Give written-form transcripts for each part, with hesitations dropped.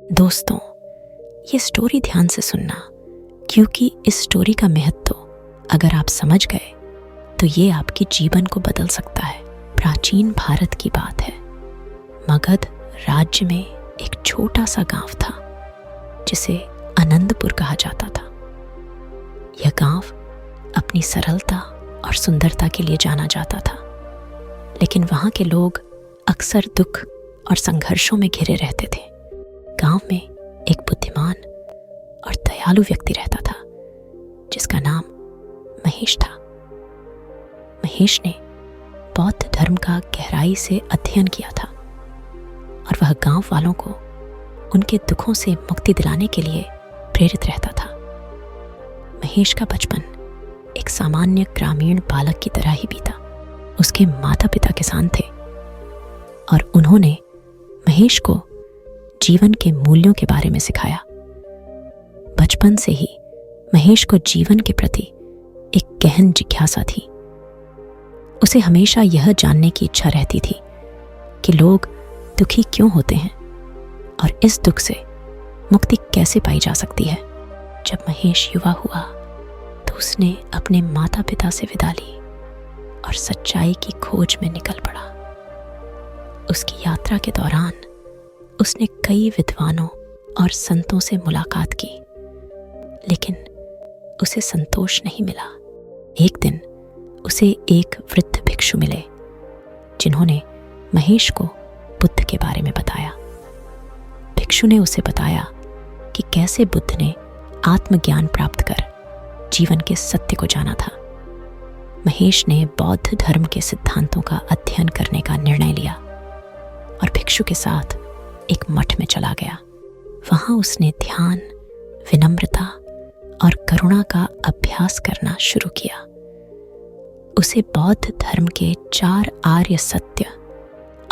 दोस्तों, ये स्टोरी ध्यान से सुनना, क्योंकि इस स्टोरी का महत्व अगर आप समझ गए तो ये आपके जीवन को बदल सकता है। प्राचीन भारत की बात है। मगध राज्य में एक छोटा सा गांव था जिसे आनंदपुर कहा जाता था। यह गांव अपनी सरलता और सुंदरता के लिए जाना जाता था, लेकिन वहां के लोग अक्सर दुख और संघर्षों में घिरे रहते थे। गांव में एक बुद्धिमान और दयालु व्यक्ति रहता था जिसका नाम महेश था। महेश ने बौद्ध धर्म का गहराई से अध्ययन किया था और वह गांव वालों को उनके दुखों से मुक्ति दिलाने के लिए प्रेरित रहता था। महेश का बचपन एक सामान्य ग्रामीण बालक की तरह ही बीता। उसके माता पिता किसान थे और उन्होंने महेश को जीवन के मूल्यों के बारे में सिखाया। बचपन से ही महेश को जीवन के प्रति एक गहन जिज्ञासा थी। उसे हमेशा यह जानने की इच्छा रहती थी कि लोग दुखी क्यों होते हैं और इस दुख से मुक्ति कैसे पाई जा सकती है। जब महेश युवा हुआ तो उसने अपने माता पिता से विदा ली और सच्चाई की खोज में निकल पड़ा। उसकी यात्रा के दौरान उसने कई विद्वानों और संतों से मुलाकात की, लेकिन उसे संतोष नहीं मिला। एक दिन उसे एक वृद्ध भिक्षु मिले जिन्होंने महेश को बुद्ध के बारे में बताया। भिक्षु ने उसे बताया कि कैसे बुद्ध ने आत्मज्ञान प्राप्त कर जीवन के सत्य को जाना था। महेश ने बौद्ध धर्म के सिद्धांतों का अध्ययन करने का निर्णय लिया और भिक्षु के साथ एक मठ में चला गया। वहां उसने ध्यान, विनम्रता और करुणा का अभ्यास करना शुरू किया। उसे बौद्ध धर्म के 4 आर्य सत्य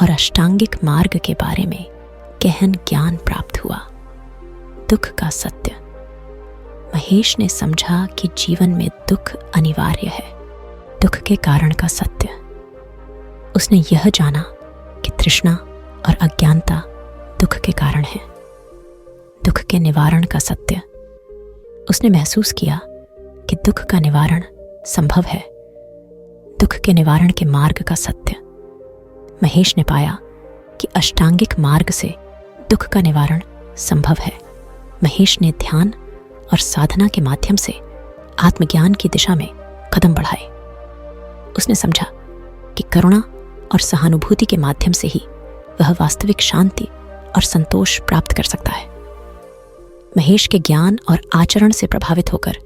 और अष्टांगिक मार्ग के बारे में गहन ज्ञान प्राप्त हुआ। दुख का सत्य। महेश ने समझा कि जीवन में दुख अनिवार्य है। दुख के कारण का सत्य। उसने यह जाना कि तृष्णा और अज्ञानता दुख के कारण है। दुख के निवारण का सत्य। उसने महसूस किया कि दुख का निवारण संभव है। दुख के निवारण के मार्ग का सत्य। महेश ने पाया कि अष्टांगिक मार्ग से दुख का निवारण संभव है। महेश ने ध्यान और साधना के माध्यम से आत्मज्ञान की दिशा में कदम बढ़ाए। उसने समझा कि करुणा और सहानुभूति के माध्यम से ही वह वास्तविक शांति और संतोष प्राप्त कर सकता है। महेश के ज्ञान और आचरण से प्रभावित होकर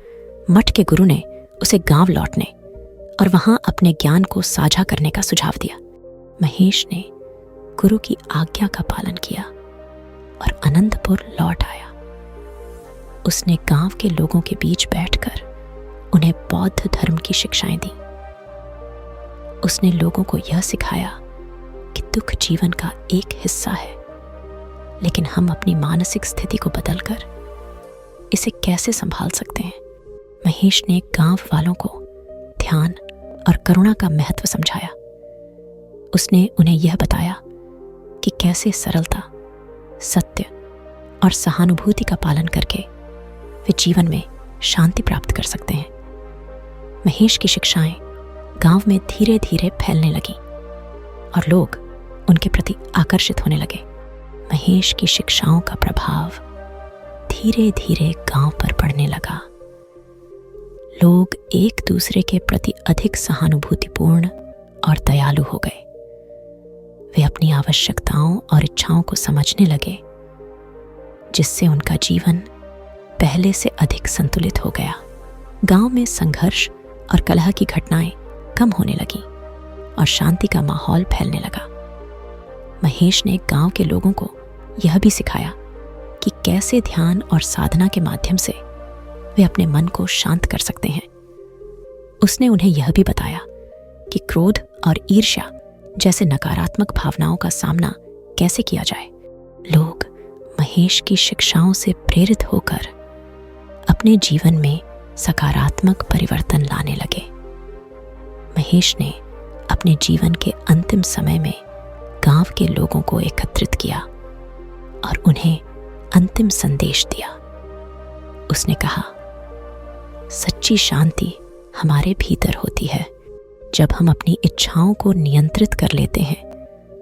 मठ के गुरु ने उसे गांव लौटने और वहां अपने ज्ञान को साझा करने का सुझाव दिया। महेश ने गुरु की आज्ञा का पालन किया और आनंदपुर लौट आया। उसने गांव के लोगों के बीच बैठकर उन्हें बौद्ध धर्म की शिक्षाएं दी। उसने लोगों को यह सिखाया कि दुख जीवन का एक हिस्सा है, लेकिन हम अपनी मानसिक स्थिति को बदलकर इसे कैसे संभाल सकते हैं। महेश ने गांव वालों को ध्यान और करुणा का महत्व समझाया। उसने उन्हें यह बताया कि कैसे सरलता, सत्य और सहानुभूति का पालन करके वे जीवन में शांति प्राप्त कर सकते हैं। महेश की शिक्षाएं गांव में धीरे धीरे फैलने लगी और लोग उनके प्रति आकर्षित होने लगे। महेश की शिक्षाओं का प्रभाव धीरे धीरे गांव पर पड़ने लगा। लोग एक दूसरे के प्रति अधिक सहानुभूतिपूर्ण और दयालु हो गए। वे अपनी आवश्यकताओं और इच्छाओं को समझने लगे, जिससे उनका जीवन पहले से अधिक संतुलित हो गया। गांव में संघर्ष और कलह की घटनाएं कम होने लगी और शांति का माहौल फैलने लगा। महेश ने गांव के लोगों को यह भी सिखाया कि कैसे ध्यान और साधना के माध्यम से वे अपने मन को शांत कर सकते हैं। उसने उन्हें यह भी बताया कि क्रोध और ईर्ष्या जैसे नकारात्मक भावनाओं का सामना कैसे किया जाए। लोग महेश की शिक्षाओं से प्रेरित होकर अपने जीवन में सकारात्मक परिवर्तन लाने लगे। महेश ने अपने जीवन के अंतिम समय में गांव के लोगों को एकत्रित किया और उन्हें अंतिम संदेश दिया। उसने कहा, सच्ची शांति हमारे भीतर होती है जब हम अपनी इच्छाओं को नियंत्रित कर लेते हैं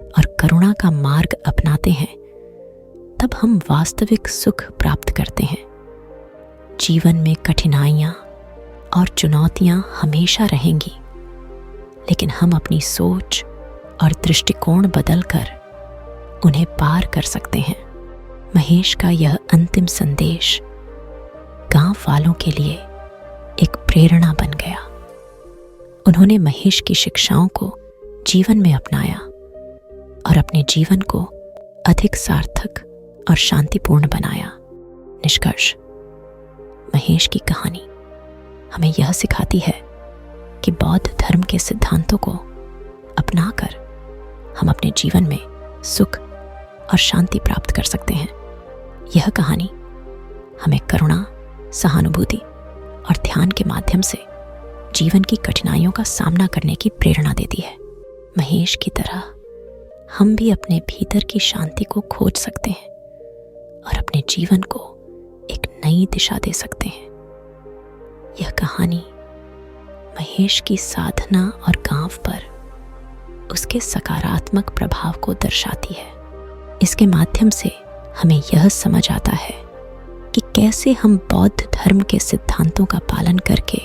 और करुणा का मार्ग अपनाते हैं, तब हम वास्तविक सुख प्राप्त करते हैं। जीवन में कठिनाइयाँ और चुनौतियाँ हमेशा रहेंगी, लेकिन हम अपनी सोच और दृष्टिकोण बदलकर उन्हें पार कर सकते हैं। महेश का यह अंतिम संदेश गांव वालों के लिए एक प्रेरणा बन गया। उन्होंने महेश की शिक्षाओं को जीवन में अपनाया और अपने जीवन को अधिक सार्थक और शांतिपूर्ण बनाया। निष्कर्ष, महेश की कहानी हमें यह सिखाती है कि बौद्ध धर्म के सिद्धांतों को अपनाकर हम अपने जीवन में सुख और शांति प्राप्त कर सकते हैं। यह कहानी हमें करुणा, सहानुभूति और ध्यान के माध्यम से जीवन की कठिनाइयों का सामना करने की प्रेरणा देती है। महेश की तरह हम भी अपने भीतर की शांति को खोज सकते हैं और अपने जीवन को एक नई दिशा दे सकते हैं। यह कहानी महेश की साधना और गांव पर उसके सकारात्मक प्रभाव को दर्शाती है। इसके माध्यम से हमें यह समझ आता है कि कैसे हम बौद्ध धर्म के सिद्धांतों का पालन करके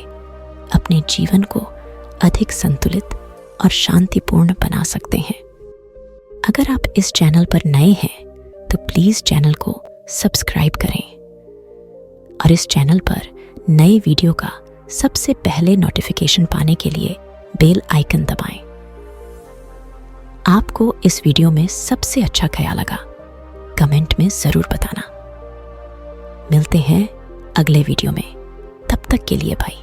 अपने जीवन को अधिक संतुलित और शांतिपूर्ण बना सकते हैं। अगर आप इस चैनल पर नए हैं तो प्लीज़ चैनल को सब्सक्राइब करें और इस चैनल पर नए वीडियो का सबसे पहले नोटिफिकेशन पाने के लिए बेल आइकन दबाएं। आपको इस वीडियो में सबसे अच्छा क्या लगा कमेंट में ज़रूर बताना। मिलते हैं अगले वीडियो में, तब तक के लिए बाय।